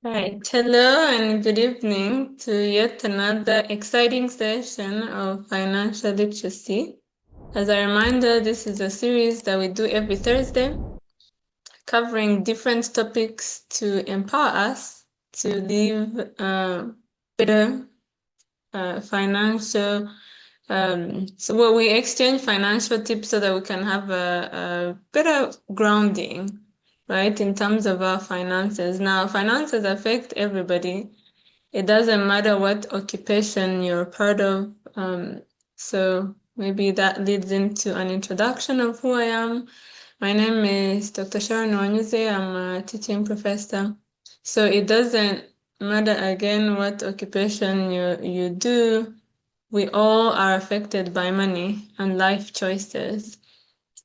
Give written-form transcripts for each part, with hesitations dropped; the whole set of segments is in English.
Right. Hello and good evening to yet another exciting session of financial literacy. As a reminder, this is a series that we do every Thursday, covering different topics to empower us to live better financial. So we exchange financial tips so that we can have a better grounding, right, in terms of our finances. Now, finances affect everybody. It doesn't matter what occupation you're part of. So maybe that leads into an introduction of who I am. My name is Dr. Sharon Wanyuze. I'm a teaching professor. So it doesn't matter again what occupation you do. We all are affected by money and life choices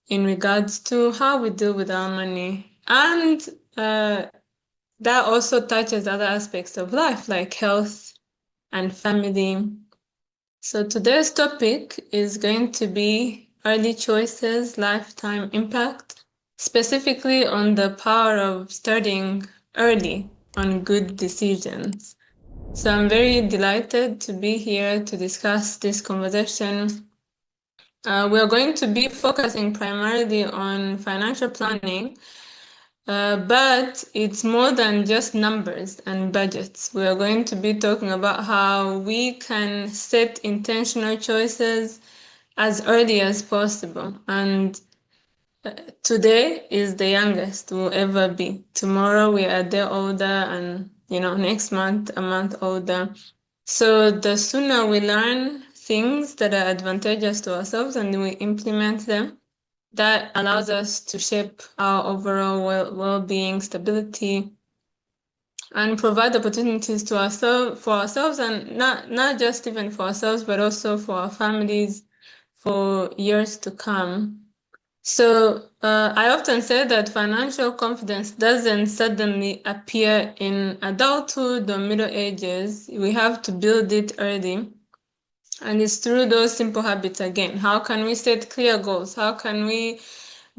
in regards to how we deal with our money. And that also touches other aspects of life like health and family. So today's topic is going to be early choices, lifetime impact, specifically on the power of starting early on good decisions. So I'm very delighted to be here to discuss this conversation. We're going to be focusing primarily on financial planning, but it's more than just numbers and budgets. We are going to be talking about how we can set intentional choices as early as possible. And today is the youngest we'll ever be. Tomorrow we are a day older, and next month a month older. So the sooner we learn things that are advantageous to ourselves and we implement them, that allows us to shape our overall well-being, stability, and provide opportunities to for ourselves, and not just even for ourselves, but also for our families for years to come. So I often say that financial confidence doesn't suddenly appear in adulthood or middle ages. We have to build it early. And it's through those simple habits again. How can we set clear goals? How can we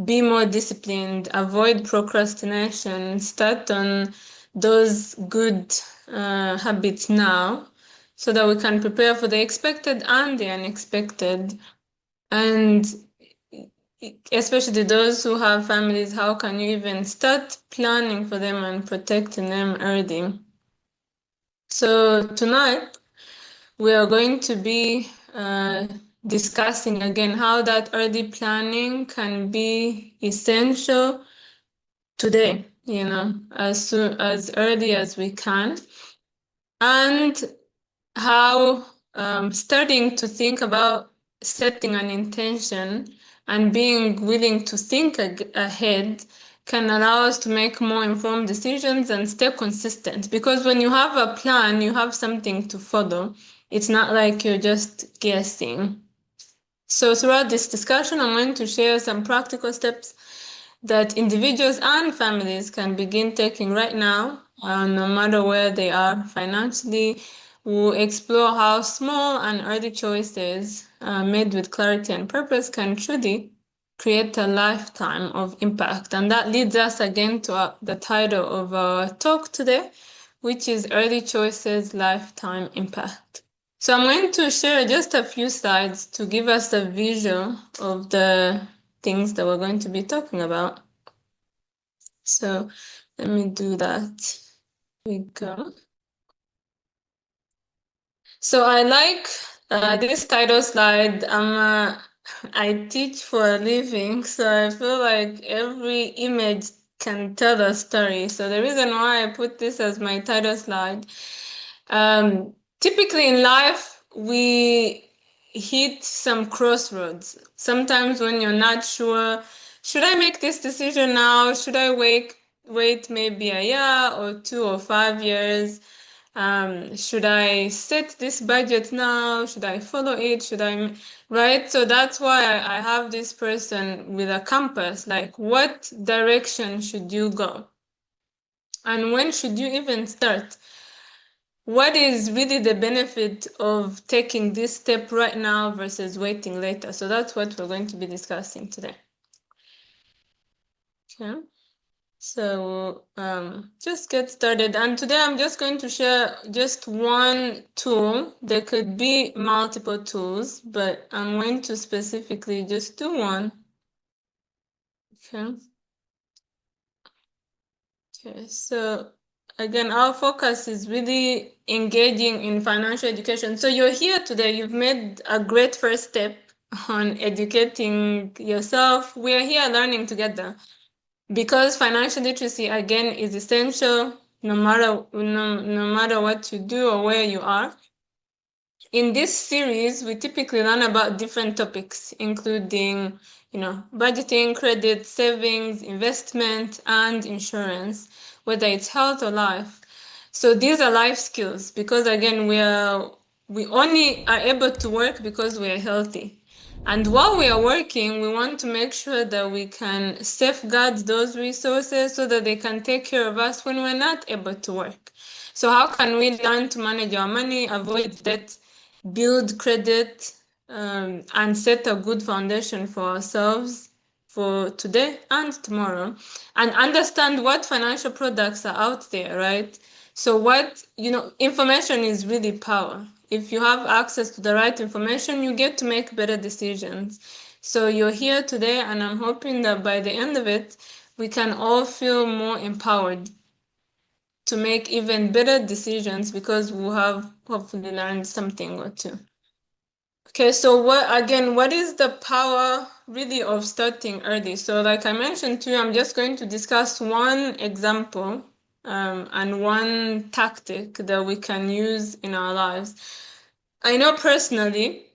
be more disciplined, avoid procrastination, start on those good habits now so that we can prepare for the expected and the unexpected. And especially those who have families, how can you even start planning for them and protecting them early? So tonight, we are going to be discussing again how that early planning can be essential today, as early as we can, and how starting to think about setting an intention and being willing to think ahead can allow us to make more informed decisions and stay consistent. Because when you have a plan, you have something to follow. It's not like you're just guessing. So throughout this discussion, I'm going to share some practical steps that individuals and families can begin taking right now, no matter where they are financially. We'll explore how small and early choices made with clarity and purpose can truly create a lifetime of impact. And that leads us again to the title of our talk today, which is Early Choices, Lifetime Impact. So I'm going to share just a few slides to give us a visual of the things that we're going to be talking about. So let me do that. Here we go. So I like this title slide. I teach for a living, so I feel like every image can tell a story. So the reason why I put this as my title slide, typically in life, we hit some crossroads. Sometimes when you're not sure, should I make this decision now? Should I wait maybe a year or 2 or 5 years? Should I set this budget now? Should I follow it? Right? So that's why I have this person with a compass, like what direction should you go? And when should you even start? What is really the benefit of taking this step right now versus waiting later? So that's what we're going to be discussing today. Okay. So just get started. And today I'm just going to share just one tool. There could be multiple tools, but I'm going to specifically just do one. Okay. Okay, so again, our focus is really engaging in financial education. So you're here today, you've made a great first step on educating yourself. We are here learning together because financial literacy, again, is essential no matter what you do or where you are. In this series, we typically learn about different topics, including, budgeting, credit, savings, investment, and insurance, whether it's health or life. So these are life skills because again, we only are able to work because we are healthy. And while we are working, we want to make sure that we can safeguard those resources so that they can take care of us when we're not able to work. So how can we learn to manage our money, avoid debt, build credit, and set a good foundation for ourselves for today and tomorrow, and understand what financial products are out there, right? So information is really power. If you have access to the right information, you get to make better decisions. So you're here today, and I'm hoping that by the end of it, we can all feel more empowered to make even better decisions because we'll have hopefully learned something or two. Okay, so what is the power really of starting early? So like I mentioned to you, I'm just going to discuss one example and one tactic that we can use in our lives. I know personally,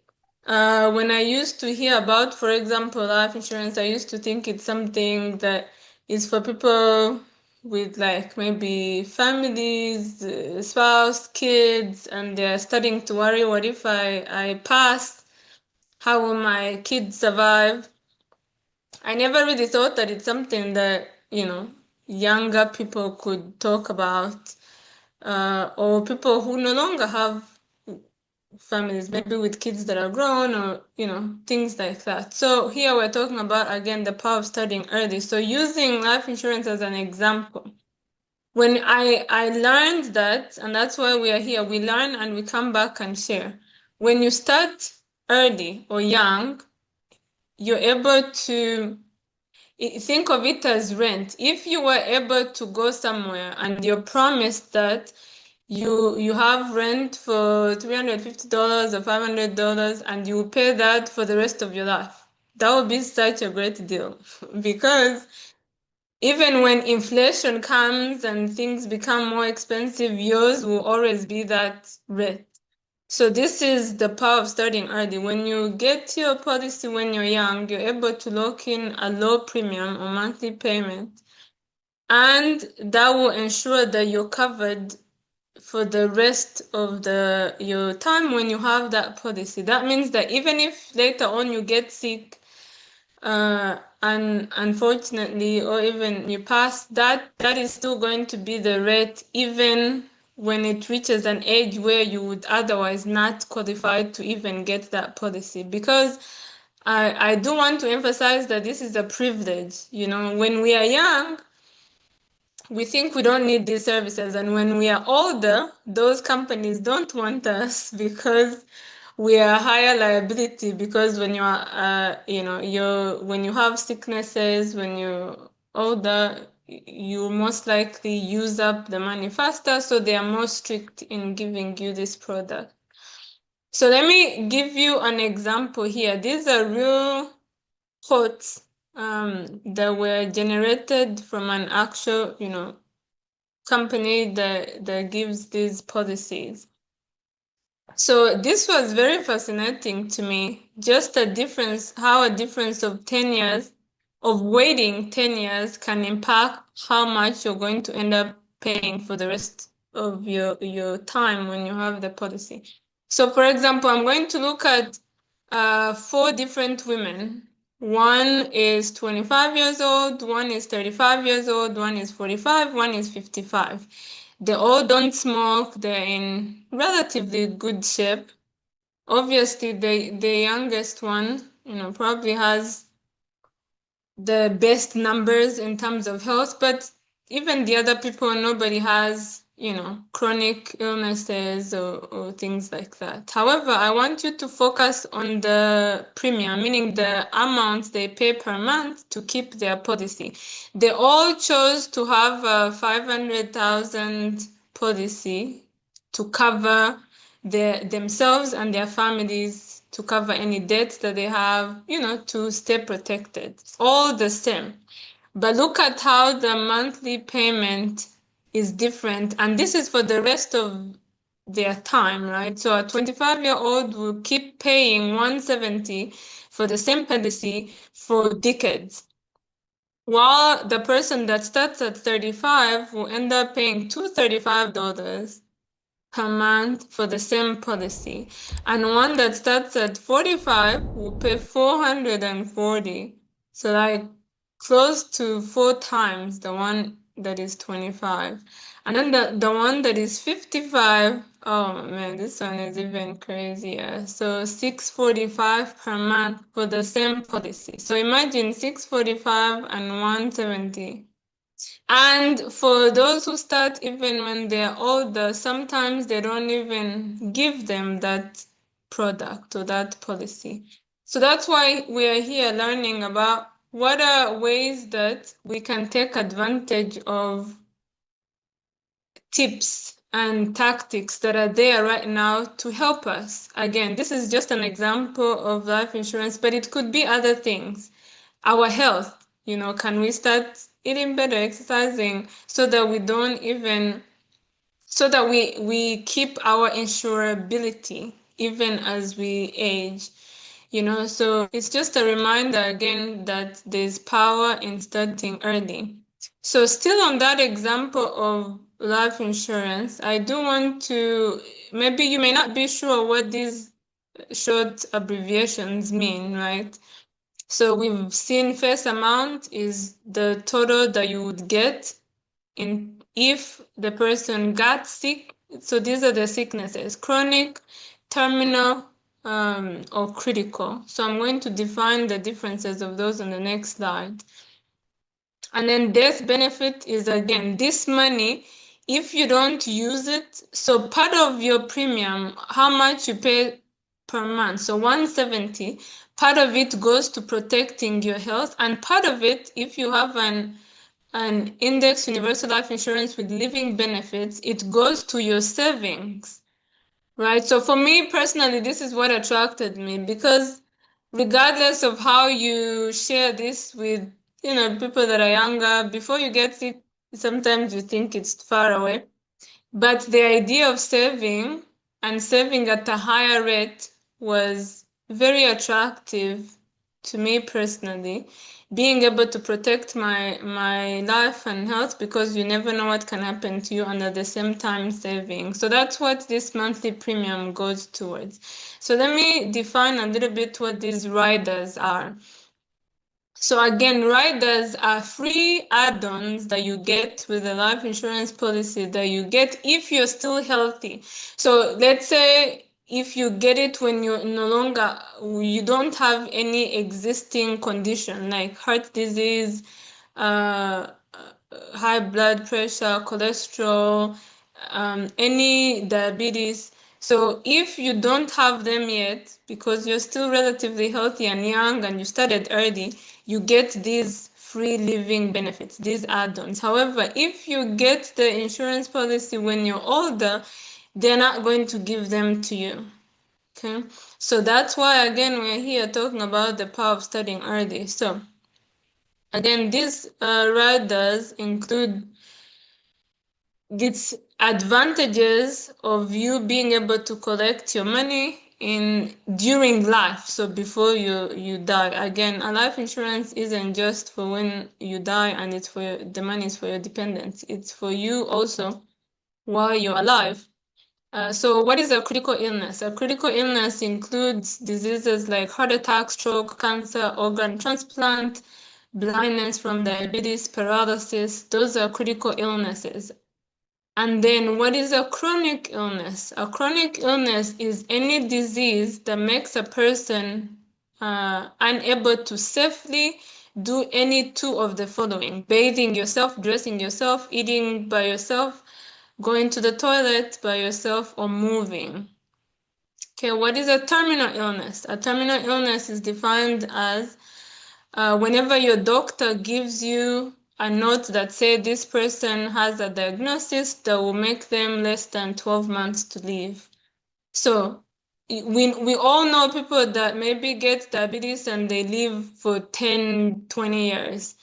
when I used to hear about, for example, life insurance, I used to think it's something that is for people with like maybe families, spouse, kids, and they're starting to worry, what if I pass? How will my kids survive? I never really thought that it's something that, younger people could talk about, or people who no longer have families, maybe with kids that are grown or, things like that. So here we're talking about, again, the power of starting early. So using life insurance as an example. When I learned that, and that's why we are here, we learn and we come back and share. When you start early or young, you're able to think of it as rent. If you were able to go somewhere and you're promised that you have rent for $350 or $500 and you pay that for the rest of your life, that would be such a great deal because even when inflation comes and things become more expensive, yours will always be that rate. So this is the power of starting early. When you get your policy when you're young, you're able to lock in a low premium or monthly payment, and that will ensure that you're covered for the rest of your time when you have that policy. That means that even if later on you get sick, and unfortunately, or even you pass, that is still going to be the rate, even when it reaches an age where you would otherwise not qualify to even get that policy. Because I do want to emphasize that this is a privilege. When we are young, we think we don't need these services, and when we are older, those companies don't want us because we are higher liability. Because when you are, when you have sicknesses, when you're older, you most likely use up the money faster, so they are more strict in giving you this product. So let me give you an example here. These are real quotes that were generated from an actual, company that gives these policies. So this was very fascinating to me, just how a difference of 10 years, of waiting 10 years can impact how much you're going to end up paying for the rest of your time when you have the policy. So for example, I'm going to look at four different women. One is 25 years old, one is 35 years old, one is 45, one is 55. They all don't smoke, they're in relatively good shape. Obviously, the youngest one, probably has the best numbers in terms of health, but even the other people, nobody has, chronic illnesses or things like that. However, I want you to focus on the premium, meaning the amount they pay per month to keep their policy. They all chose to have a 500,000 policy to cover themselves and their families, to cover any debts that they have, to stay protected. All the same. But look at how the monthly payment is different. And this is for the rest of their time, right? So a 25-year-old will keep paying 170 for the same policy for decades. While the person that starts at 35 will end up paying $235 per month for the same policy. And one that starts at 45 will pay 440. So like close to 4 times the one that is 25. And then the one that is 55, oh man, this one is even crazier. So 645 per month for the same policy. So imagine 645 and 170. And for those who start even when they're older, sometimes they don't even give them that product or that policy. So that's why we are here learning about what are ways that we can take advantage of tips and tactics that are there right now to help us. Again, this is just an example of life insurance, but it could be other things. Our health, can we start eating better, exercising, so that we don't even, so that we keep our insurability even as we age. So it's just a reminder again that there's power in starting early. So still on that example of life insurance, I do want to, maybe you may not be sure what these short abbreviations mean, right? So we've seen first amount is the total that you would get in if the person got sick. So these are the sicknesses: chronic, terminal, or critical. So I'm going to define the differences of those on the next slide. And then death benefit is, again, this money, if you don't use it, so part of your premium, how much you pay per month, so 170, part of it goes to protecting your health, and part of it, if you have an index universal life insurance with living benefits, it goes to your savings, right? So for me personally, this is what attracted me, because regardless of how you share this with, people that are younger, before you get sick, sometimes you think it's far away. But the idea of saving and saving at a higher rate was very attractive to me personally. Being able to protect my life and health, because you never know what can happen to you, and at the same time saving. So that's what this monthly premium goes towards. So let me define a little bit what these riders are. So again, riders are free add-ons that you get with a life insurance policy that you get if you're still healthy. So let's say if you get it when you're no longer, you don't have any existing condition like heart disease, high blood pressure, cholesterol, any diabetes. So if you don't have them yet, because you're still relatively healthy and young and you started early, you get these free living benefits, these add-ons. However, if you get the insurance policy when you're older, they're not going to give them to you. Okay, so that's why, again, we're here talking about the power of starting early. So again, these riders include its advantages of you being able to collect your money during life, so before you die. Again, a life insurance isn't just for when you die and it's for the money is for your dependents, it's for you also while you're alive. So what is a critical illness? A critical illness includes diseases like heart attack, stroke, cancer, organ transplant, blindness from diabetes, paralysis. Those are critical illnesses. And then what is a chronic illness? A chronic illness is any disease that makes a person unable to safely do any two of the following: bathing yourself, dressing yourself, eating by yourself, going to the toilet by yourself, or moving. Okay, what is a terminal illness? A terminal illness is defined as whenever your doctor gives you a note that says this person has a diagnosis that will make them less than 12 months to live. So we all know people that maybe get diabetes and they live for 10, 20 years.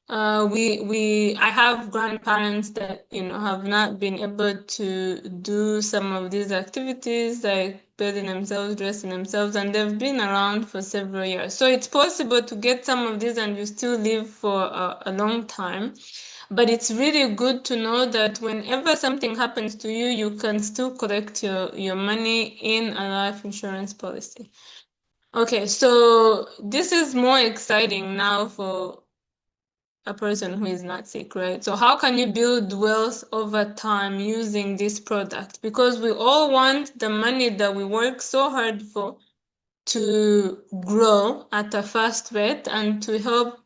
I have grandparents that, have not been able to do some of these activities like bathing themselves, dressing themselves, and they've been around for several years. So it's possible to get some of these and you still live for a long time. But it's really good to know that whenever something happens to you, you can still collect your money in a life insurance policy. Okay, so this is more exciting now for a person who is not sick, right? So how can you build wealth over time using this product? Because we all want the money that we work so hard for to grow at a fast rate and to help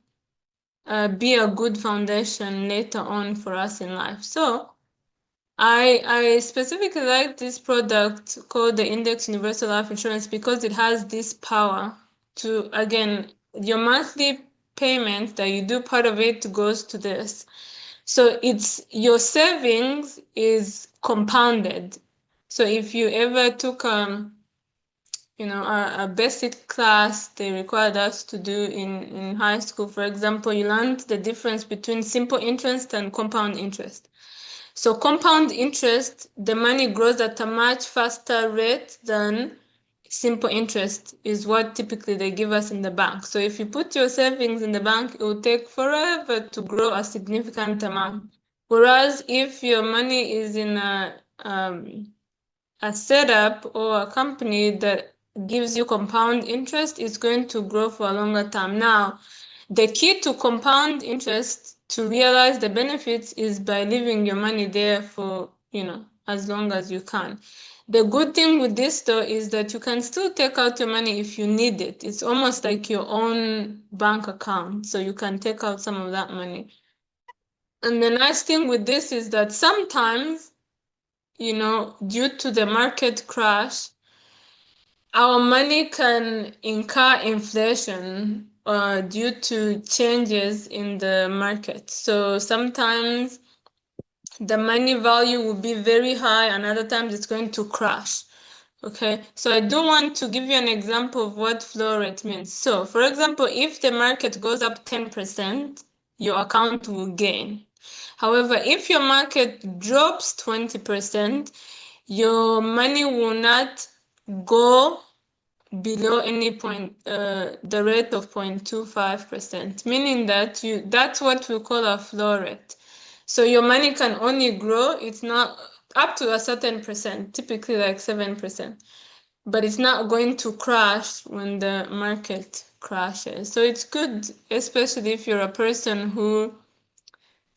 be a good foundation later on for us in life. So I specifically like this product called the Index Universal Life Insurance because it has this power to, again, your monthly payment that you do, part of it goes to this. So it's your savings is compounded. So if you ever took a basic class they required us to do in high school, for example, you learned the difference between simple interest and compound interest. So compound interest, the money grows at a much faster rate than simple interest is what typically they give us in the bank. So if you put your savings in the bank, it will take forever to grow a significant amount. Whereas if your money is in a setup or a company that gives you compound interest, it's going to grow for a longer time. Now, the key to compound interest to realize the benefits is by leaving your money there for, as long as you can. The good thing with this though is that you can still take out your money if you need it. It's almost like your own bank account, so you can take out some of that money. And the nice thing with this is that sometimes, due to the market crash, our money can incur inflation due to changes in the market. So sometimes the money value will be very high, and other times it's going to crash. Okay, so I do want to give you an example of what flow rate means. So, for example, if the market goes up 10%, your account will gain. However, if your market drops 20%, your money will not go below any point, the rate of 0.25%, meaning that that's what we call a flow rate. So your money can only grow, it's not up to a certain percent, typically like 7%, but it's not going to crash when the market crashes. So it's good, especially if you're a person who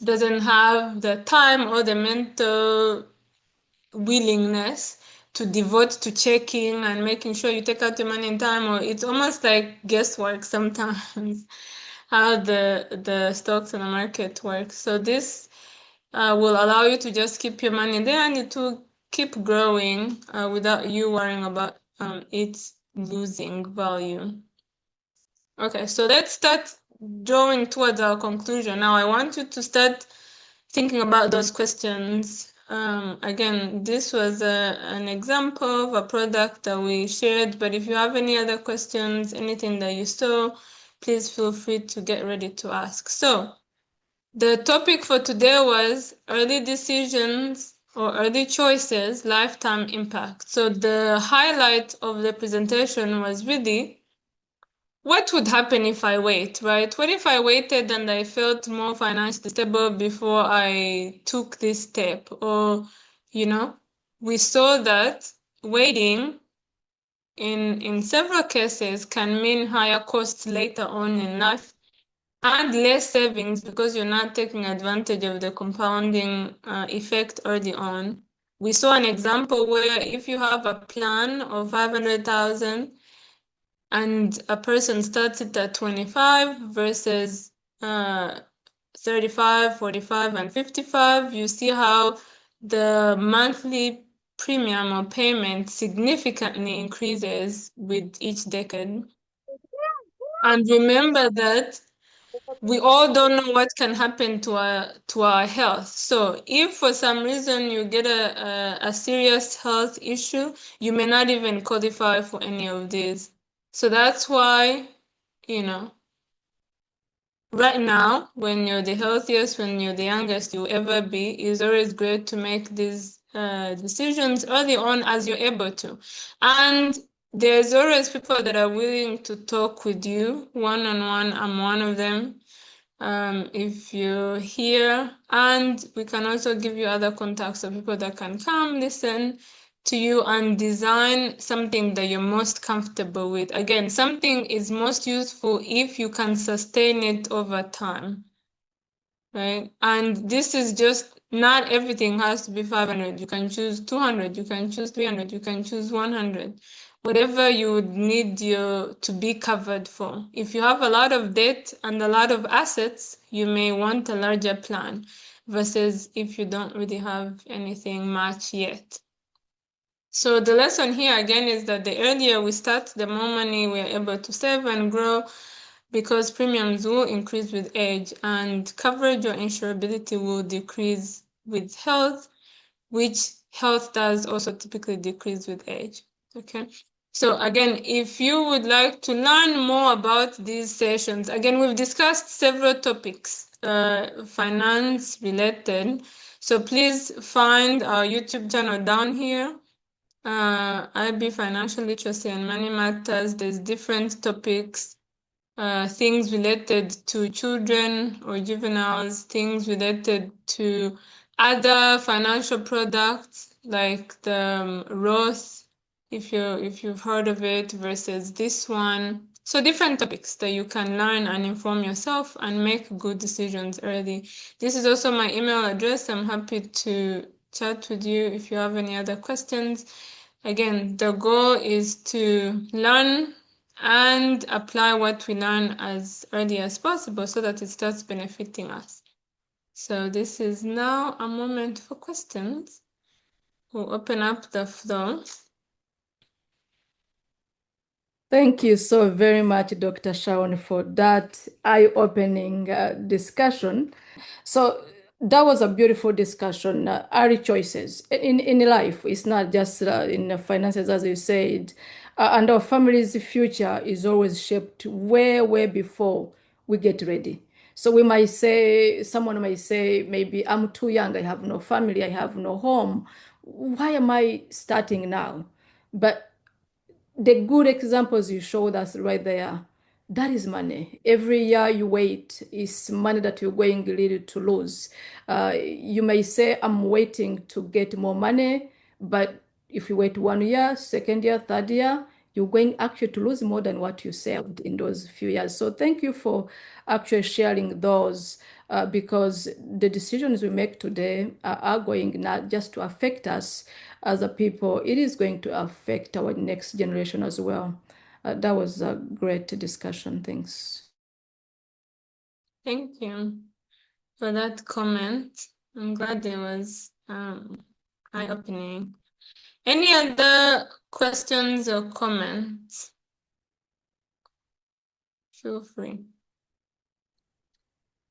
doesn't have the time or the mental willingness to devote to checking and making sure you take out your money in time, or it's almost like guesswork sometimes how the stocks and the market work. So this will allow you to just keep your money there and it will keep growing without you worrying about it losing value. Okay, so let's start drawing towards our conclusion. Now I want you to start thinking about those questions. Again, this was an example of a product that we shared, but if you have any other questions, anything that you saw, please feel free to get ready to ask. So the topic for today was early decisions or early choices, lifetime impact. So the highlight of the presentation was really what would happen if I wait, right? What if I waited and I felt more financially stable before I took this step? Or, we saw that waiting in several cases can mean higher costs later on in life and less savings because you're not taking advantage of the compounding effect early on. We saw an example where if you have a plan of 500,000 and a person starts it at 25 versus 35, 45, and 55, you see how the monthly premium or payment significantly increases with each decade. And remember that we all don't know what can happen to our health. So if for some reason you get a serious health issue, you may not even qualify for any of these. So that's why, you know, right now, when you're the healthiest, when you're the youngest you'll ever be, it's always great to make these decisions early on as you're able to. And there's always people that are willing to talk with you one-on-one. I'm one of them. If you're here, and we can also give you other contacts of people that can come listen to you and design something that you're most comfortable with. Again, something is most useful if you can sustain it over time, right? And this is just, not everything has to be 500. You can choose 200, you can choose 300, you can choose 100. Whatever you would need to be covered for. If you have a lot of debt and a lot of assets, you may want a larger plan versus if you don't really have anything much yet. So the lesson here again is that the earlier we start, the more money we are able to save and grow, because premiums will increase with age and coverage or insurability will decrease with health, which health does also typically decrease with age. Okay. So again, if you would like to learn more about these sessions, again, we've discussed several topics, finance related. So please find our YouTube channel down here. IB Financial Literacy and Money Matters. There's different topics, things related to children or juveniles, things related to other financial products like the Roth, if you've heard of it, versus this one. So different topics that you can learn and inform yourself and make good decisions early. This is also my email address. I'm happy to chat with you if you have any other questions. Again, the goal is to learn and apply what we learn as early as possible so that it starts benefiting us. So this is now a moment for questions. We'll open up the floor. Thank you so very much, Dr. Sharon, for that eye-opening discussion. So that was a beautiful discussion. Early choices in life. It's not just in the finances, as you said. And our family's future is always shaped way before we get ready. So we might say, someone might say, maybe I'm too young, I have no family, I have no home. Why am I starting now? But the good examples you showed us right there, that is money. Every year you wait is money that you're going really to lose. You may say, I'm waiting to get more money, but if you wait 1 year, second year, third year, you're going actually to lose more than what you saved in those few years. So thank you for actually sharing those, because the decisions we make today are going not just to affect us as a people, it is going to affect our next generation as well. That was a great discussion. Thanks. Thank you for that comment. I'm glad it was eye-opening. Any other questions or comments? Feel free.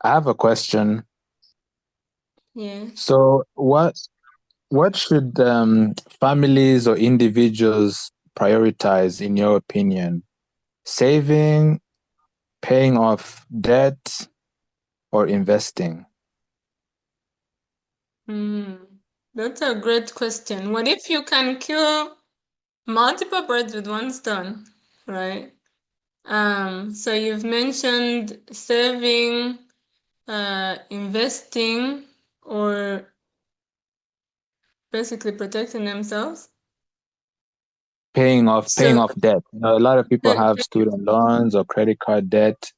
I have a question. Yeah. So what should families or individuals prioritize in your opinion? Saving, paying off debt, or investing? That's a great question. What if you can kill multiple birds with one stone, right? So you've mentioned saving, investing, or basically protecting themselves. Paying off debt. A lot of people have student loans or credit card debt,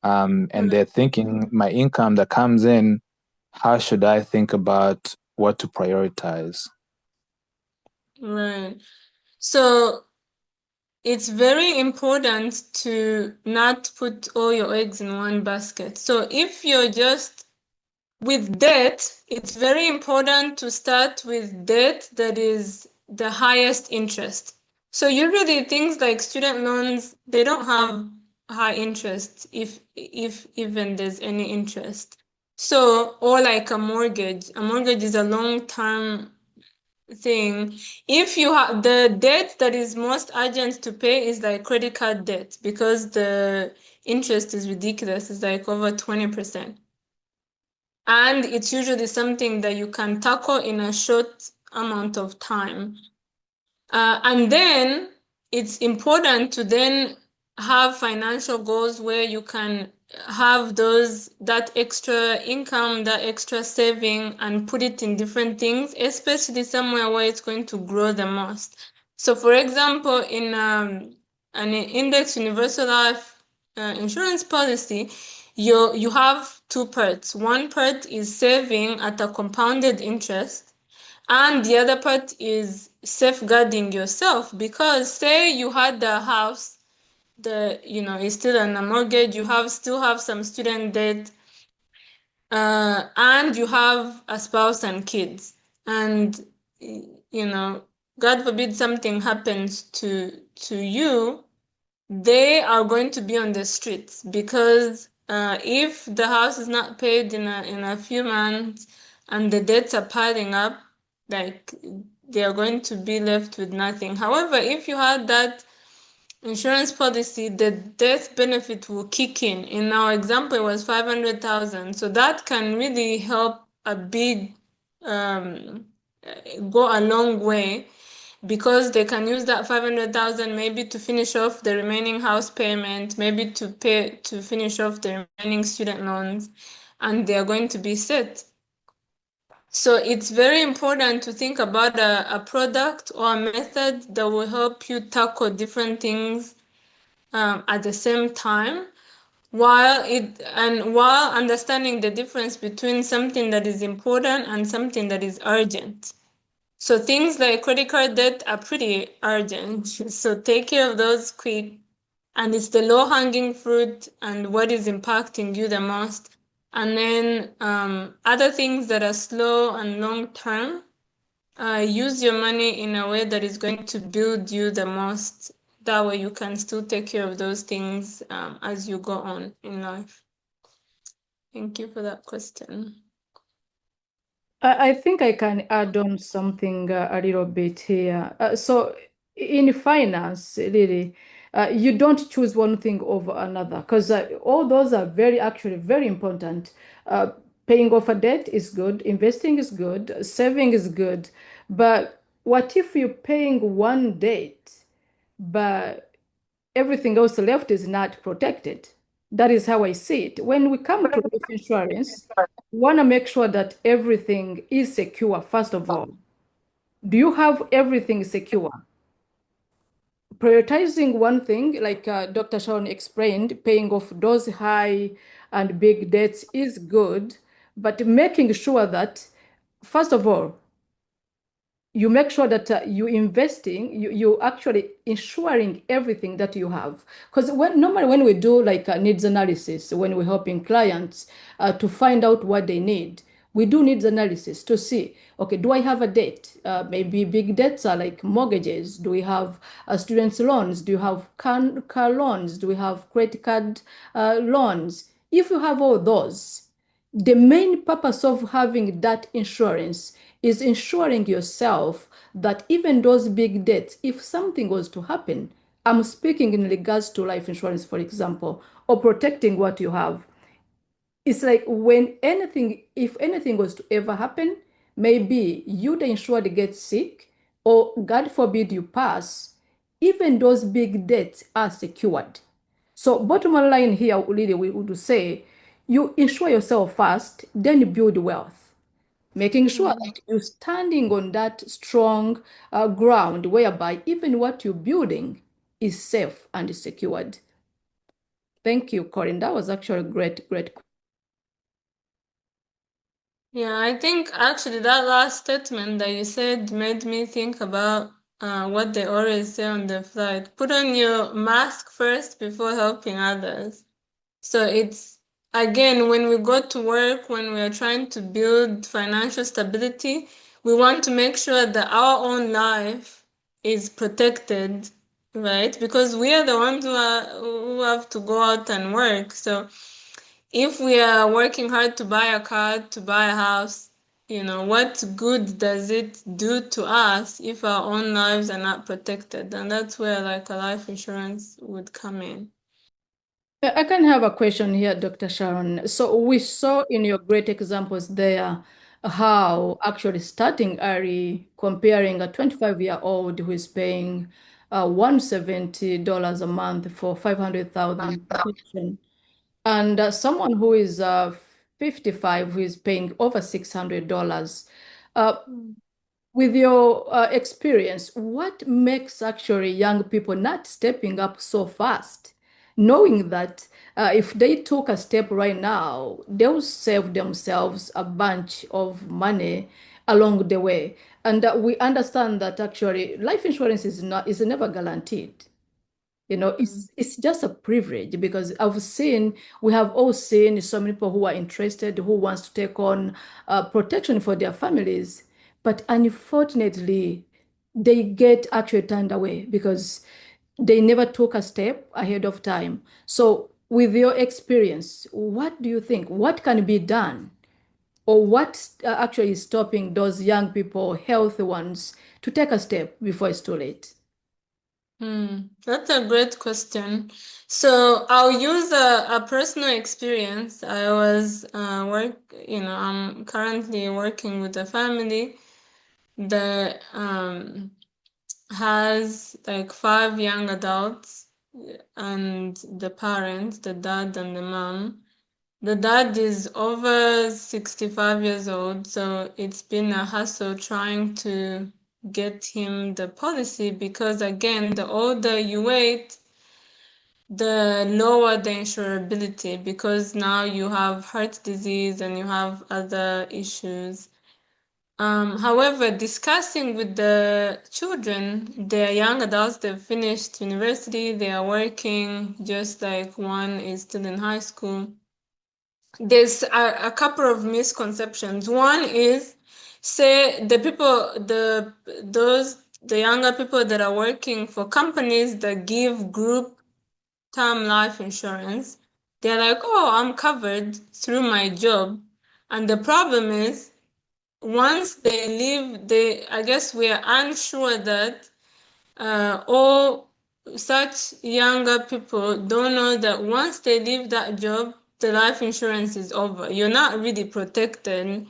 and they're thinking, my income that comes in, how should I think about what to prioritize? Right. So it's very important to not put all your eggs in one basket. So if you're just with debt, it's very important to start with debt that is the highest interest. So usually things like student loans, they don't have high interest if even there's any interest. So, or like a mortgage. A mortgage is a long-term thing. If you have the debt that is most urgent to pay is like credit card debt because the interest is ridiculous. It's like over 20%. And it's usually something that you can tackle in a short amount of time. And then it's important to then have financial goals where you can have that extra income, that extra saving, and put it in different things, especially somewhere where it's going to grow the most. So, for example, in an index universal life insurance policy, you have two parts. One part is saving at a compounded interest, and the other part is safeguarding yourself, because say you had the house, it's still on a mortgage, still have some student debt, and you have a spouse and kids, and God forbid something happens to you, they are going to be on the streets, because if the house is not paid in a few months and the debts are piling up, like they are going to be left with nothing. However, if you had that insurance policy, the death benefit will kick in. In our example, it was 500,000. So that can really help a big, go a long way, because they can use that 500,000 maybe to finish off the remaining house payment, maybe to finish off the remaining student loans, and they are going to be set. So it's very important to think about a product or a method that will help you tackle different things at the same time, while understanding the difference between something that is important and something that is urgent. So things like credit card debt are pretty urgent. So take care of those quick. And it's the low-hanging fruit and what is impacting you the most. And then other things that are slow and long-term, use your money in a way that is going to build you the most. That way you can still take care of those things as you go on in life. Thank you for that question. I think I can add on something a little bit here. So in finance, really, you don't choose one thing over another, because all those are actually very important. Paying off a debt is good, investing is good, saving is good. But what if you're paying one debt, but everything else left is not protected? That is how I see it. When we come to life insurance, we want to make sure that everything is secure, first of all. Do you have everything secure? Prioritizing one thing, like Dr. Sharon explained, paying off those high and big debts is good, but making sure that, first of all, you make sure that you actually ensuring everything that you have. Because normally when we do like a needs analysis, when we're helping clients to find out what they need, we do needs analysis to see, okay, do I have a debt? Maybe big debts are like mortgages. Do we have students loans? Do you have car loans? Do we have credit card loans? If you have all those, the main purpose of having that insurance is ensuring yourself that even those big debts, if something was to happen, I'm speaking in regards to life insurance, for example, or protecting what you have. It's like if anything was to ever happen, maybe you, the insured, get sick, or God forbid you pass, even those big debts are secured. So bottom line here, really, we would say, you insure yourself first, then you build wealth, making sure that you're standing on that strong ground whereby even what you're building is safe and secured. Thank you, Corinne. That was actually a great. Yeah, I think actually that last statement that you said made me think about what they always say on the flight, put on your mask first before helping others. So it's, again, when we go to work, when we are trying to build financial stability, we want to make sure that our own life is protected, right? Because we are the ones who have to go out and work. So if we are working hard to buy a car, to buy a house, what good does it do to us if our own lives are not protected? And that's where like a life insurance would come in. I can have a question here, Dr. Sharon. So we saw in your great examples there how actually starting early, comparing a 25-year-old who is paying $170 a month for 500,000 protection, and someone who is 55 who is paying over $600. Uh, with your experience, what makes actually young people not stepping up so fast, knowing that if they took a step right now, they'll save themselves a bunch of money along the way? And we understand that actually life insurance is never guaranteed. It's just a privilege because we have all seen so many people who are interested, who wants to take on protection for their families, but unfortunately, they get actually turned away because they never took a step ahead of time. So, with your experience, what do you think? What can be done, or what actually is stopping those young people, healthy ones, to take a step before it's too late? That's a great question. So I'll use a personal experience. I'm currently working with a family that has like 5 young adults and the parents, the dad and the mom. The dad is over 65 years old, so it's been a hassle trying to get him the policy because, again, the older you wait, the lower the insurability because now you have heart disease and you have other issues. However, discussing with the children, they're young adults, they've finished university, they are working, just like one is still in high school. There's a couple of misconceptions. One is, say the younger people that are working for companies that give group term life insurance, they're like, oh, I'm covered through my job. And the problem is, once they leave, I guess we are unsure that all such younger people don't know that once they leave that job, the life insurance is over. You're not really protected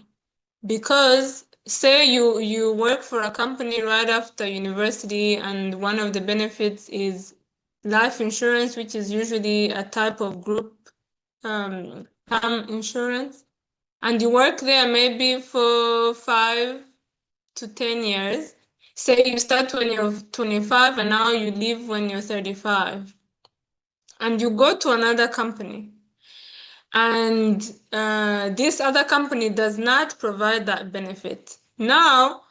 because say you work for a company right after university and one of the benefits is life insurance, which is usually a type of group term insurance, and you work there maybe for 5 to 10 years. Say you start when you're 25 and now you leave when you're 35. And you go to another company. And this other company does not provide that benefit. Now,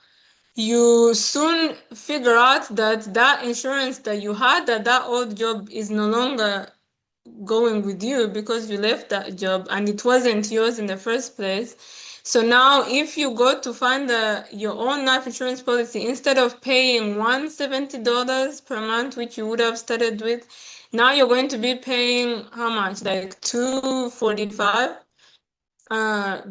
you soon figure out that that insurance that you had at that old job is no longer going with you because you left that job and it wasn't yours in the first place. So now if you go to find your own life insurance policy, instead of paying $170 per month, which you would have started with, now you're going to be paying how much? Like $245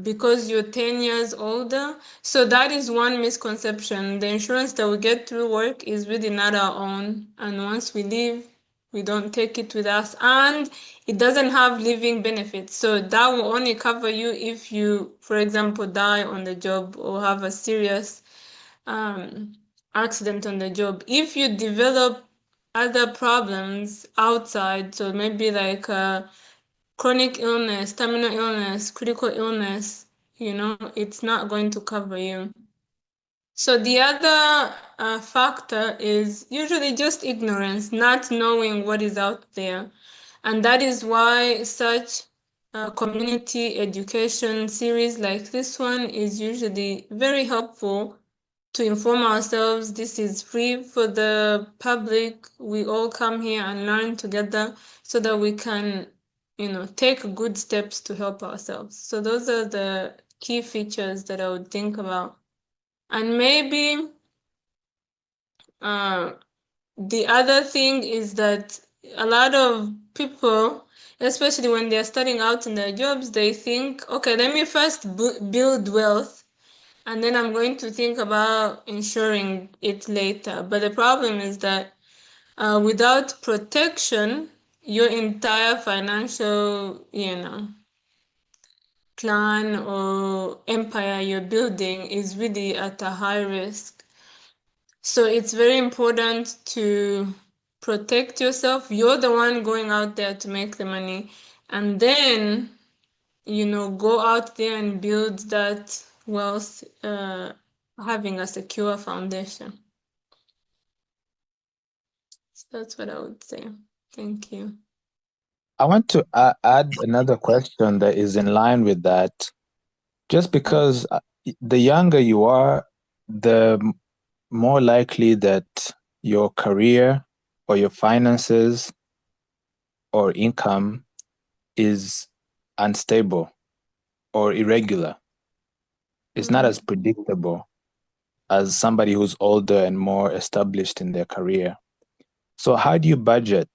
because you're 10 years older. So that is one misconception. The insurance that we get through work is really not our own. And once we leave, we don't take it with us. And it doesn't have living benefits. So that will only cover you if you, for example, die on the job or have a serious accident on the job. If you develop other problems outside, so maybe like chronic illness, terminal illness, critical illness, it's not going to cover you. So the other factor is usually just ignorance, not knowing what is out there. And that is why such community education series like this one is usually very helpful to inform ourselves. This is free for the public. We all come here and learn together so that we can, take good steps to help ourselves. So those are the key features that I would think about. And maybe the other thing is that a lot of people, especially when they're starting out in their jobs, they think, okay, let me first build wealth, and then I'm going to think about ensuring it later. But the problem is that without protection, your entire financial, plan or empire you're building is really at a high risk. So it's very important to protect yourself. You're the one going out there to make the money, and then, go out there and build that wealth, having a secure foundation. So that's what I would say. Thank you. I want to add another question that is in line with that. Just because the younger you are, the more likely that your career or your finances or income is unstable or irregular. It's not as predictable as somebody who's older and more established in their career. So how do you budget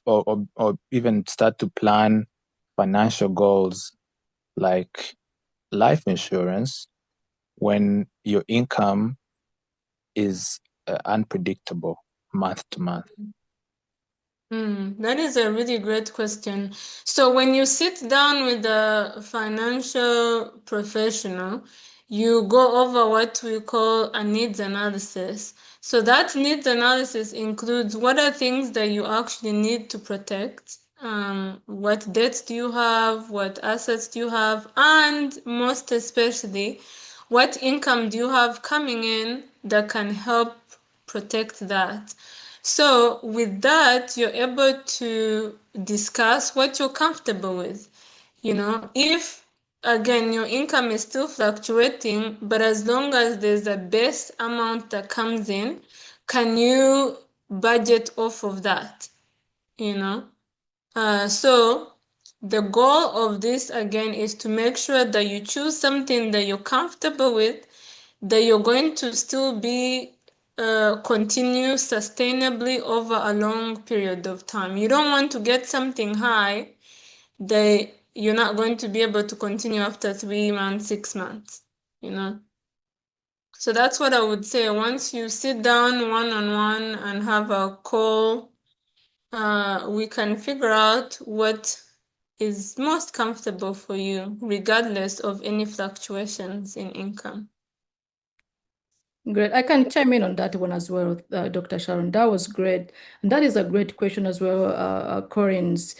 or even start to plan financial goals like life insurance when your income is unpredictable month to month? That is a really great question. So when you sit down with a financial professional, you go over what we call a needs analysis. So that needs analysis includes what are things that you actually need to protect, what debts do you have, what assets do you have, and most especially, what income do you have coming in that can help protect that. So with that, you're able to discuss what you're comfortable with. If, again, your income is still fluctuating, but as long as there's a base amount that comes in, can you budget off of that? So the goal of this, again, is to make sure that you choose something that you're comfortable with, that you're going to still be continue sustainably over a long period of time. You don't want to get something high that you're not going to be able to continue after 3 months, 6 months, So that's what I would say. Once you sit down one-on-one and have a call, we can figure out what is most comfortable for you, regardless of any fluctuations in income. Great. I can chime in on that one as well, Dr. Sharon. That was great. And that is a great question as well, Corinne's.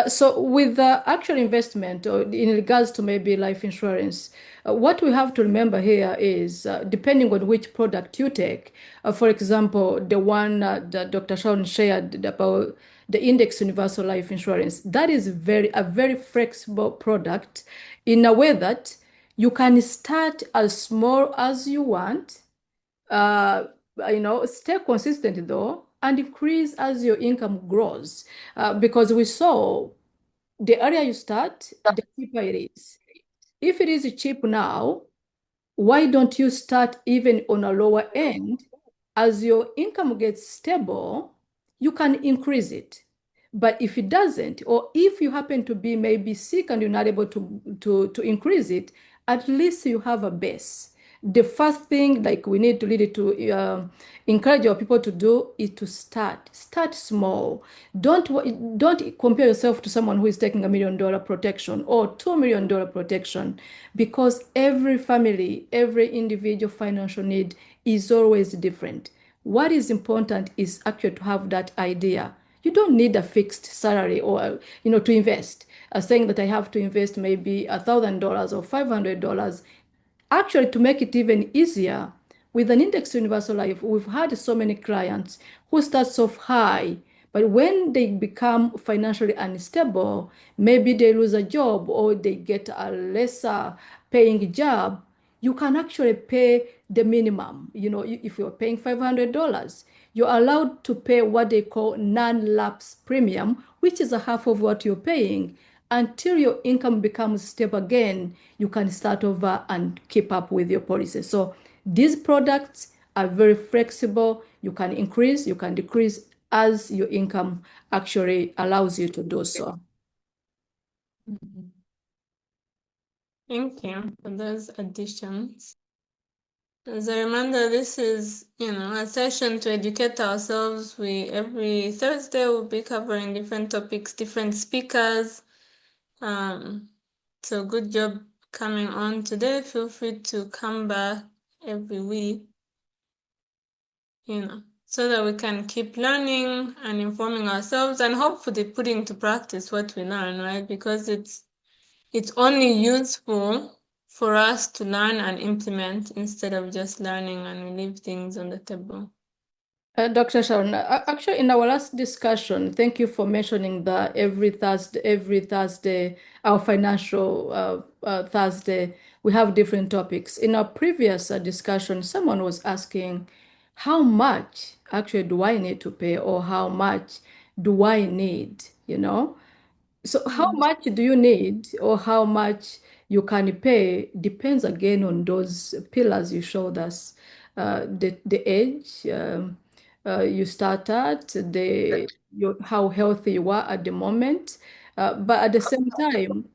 So with the actual investment, or in regards to maybe life insurance, what we have to remember here is, depending on which product you take, for example, the one that Dr. Sharon shared about the Index Universal Life Insurance, that is a very flexible product in a way that you can start as small as you want, stay consistent though, and increase as your income grows. Because we saw the earlier you start, the cheaper it is. If it is cheap now, why don't you start even on a lower end? As your income gets stable, you can increase it. But if it doesn't, or if you happen to be maybe sick and you're not able to increase it, at least you have a base. The first thing, like we need to really to encourage our people to do, is to start small. Don't compare yourself to someone who is taking $1 million protection or $2 million protection, because every family, every individual financial need is always different. What is important is actually to have that idea. You don't need a fixed salary or to invest. Saying that I have to invest maybe $1,000 or $500. Actually, to make it even easier, with an Index Universal Life, we've had so many clients who start off high, but when they become financially unstable, maybe they lose a job or they get a lesser paying job, you can actually pay the minimum. You know, if you're paying $500, you're allowed to pay what they call non-lapse premium, which is a half of what you're paying. Until your income becomes stable again, you can start over and keep up with your policy. So these products are very flexible. You can increase, you can decrease as your income actually allows you to do so. Thank you for those additions. As a reminder, this is, a session to educate ourselves. Every Thursday we'll be covering different topics, different speakers. So good job coming on today. Feel free to come back every week, so that we can keep learning and informing ourselves and hopefully putting into practice what we learn, right? Because it's only useful for us to learn and implement instead of just learning and we leave things on the table. Dr. Sharon, actually, in our last discussion, thank you for mentioning that every Thursday, our financial Thursday, we have different topics. In our previous discussion, someone was asking, how much actually do I need to pay, or how much do I need, So how much do you need, or how much you can pay depends again on those pillars you showed us. The age you start at, how healthy you are at the moment. But at the same time,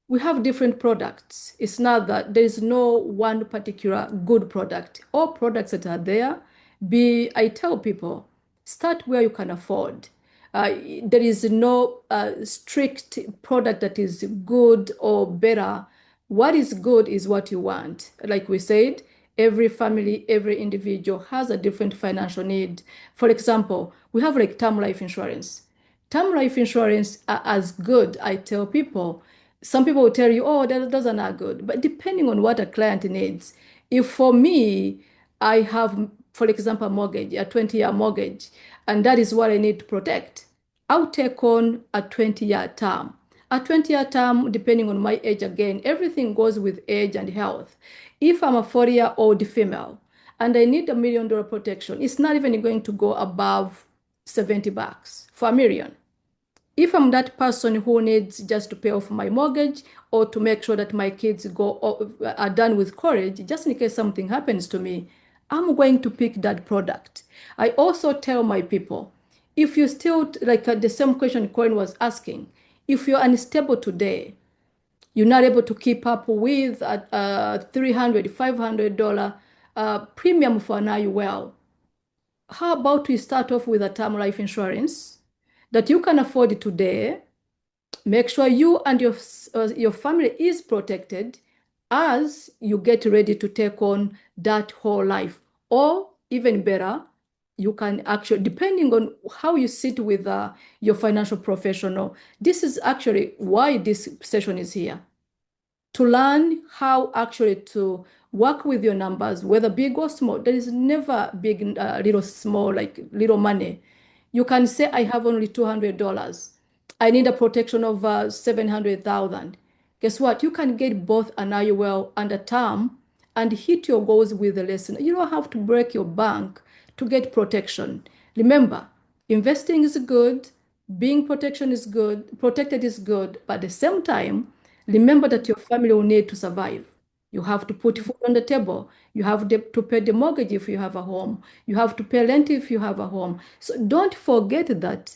we have different products. It's not that there is no one particular good product. All products that are there, I tell people, start where you can afford. There is no strict product that is good or better. What is good is what you want. Like we said, every family, every individual has a different financial need. For example, we have like term life insurance. Term life insurance are as good, I tell people. Some people will tell you, oh, those are not good. But depending on what a client needs, if for me, I have, for example, a mortgage, a 20-year mortgage, and that is what I need to protect, I'll take on a 20-year term. A 20-year term, depending on my age again, everything goes with age and health. If I'm a 40-year-old female and I need $1 million protection, it's not even going to go above $70 for $1 million. If I'm that person who needs just to pay off my mortgage or to make sure that my kids are done with college, just in case something happens to me, I'm going to pick that product. I also tell my people, if you still, like the same question Corinne was asking, if you're unstable today, you're not able to keep up with a $300, $500 premium for an IUL, how about we start off with a term life insurance that you can afford today? Make sure you and your family is protected as you get ready to take on that whole life. Or even better, you can actually, depending on how you sit with your financial professional, this is actually why this session is here. To learn how actually to work with your numbers, whether big or small. There is never big, little, small, like little money. You can say, I have only $200. I need a protection of 700,000. Guess what? You can get both an IUL and a term and hit your goals with a lesson. You don't have to break your bank to get protection. Remember, investing is good, being protected is good, but at the same time, remember that your family will need to survive. You have to put food on the table. You have to pay the mortgage if you have a home. You have to pay rent if you have a home. So don't forget that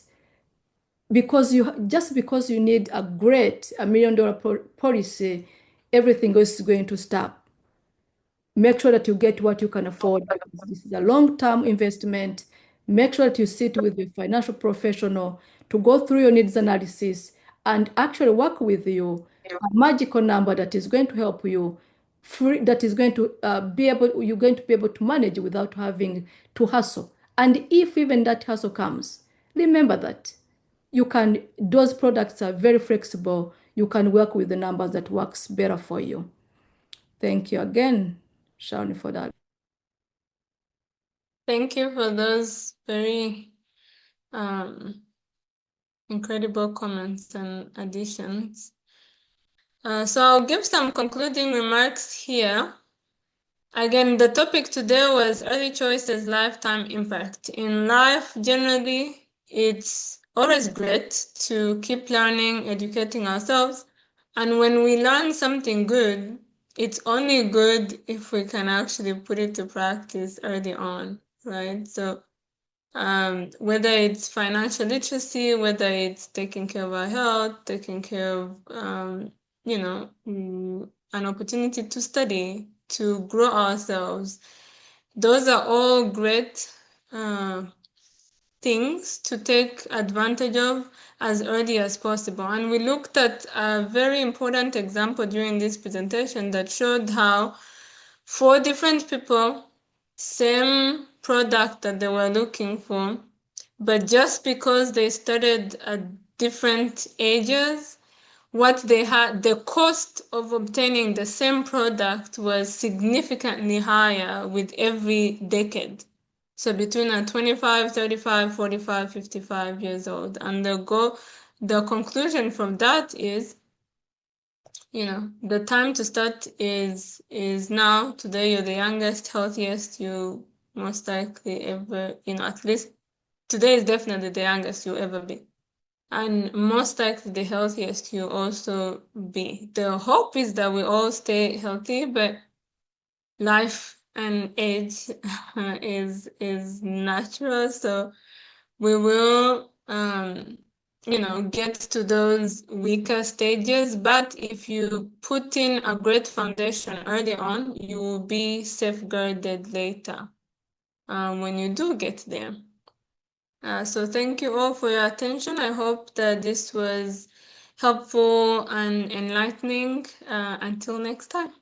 because you need a great $1 million policy, everything is going to stop. Make sure that you get what you can afford. This is a long-term investment. Make sure that you sit with your financial professional to go through your needs analysis and actually work with you a magical number that is going to help you that is going to you're going to be able to manage without having to hustle. And if even that hustle comes, remember that those products are very flexible. You can work with the numbers that works better for you. Thank you again, Sharon, for that. Thank you for those very incredible comments and additions. So I'll give some concluding remarks here. Again, the topic today was early choices, lifetime impact. In life, generally, it's always great to keep learning, educating ourselves. And when we learn something good, it's only good if we can actually put it to practice early on, right? So whether it's financial literacy, whether it's taking care of our health, taking care of, an opportunity to study, to grow ourselves, those are all great things to take advantage of as early as possible. And we looked at a very important example during this presentation that showed how 4 different people, same product that they were looking for, but just because they started at different ages, what they had, the cost of obtaining the same product was significantly higher with every decade. So between 25, 35, 45, 55 years old. And the conclusion from that is, the time to start is now. Today, you're the youngest, healthiest you most likely ever, at least today is definitely the youngest you'll ever be. And most likely the healthiest you'll also be. The hope is that we all stay healthy, but life and age is natural. So we will get to those weaker stages, but if you put in a great foundation early on, you will be safeguarded later when you do get there. So thank you all for your attention. I hope that this was helpful and enlightening. Until next time.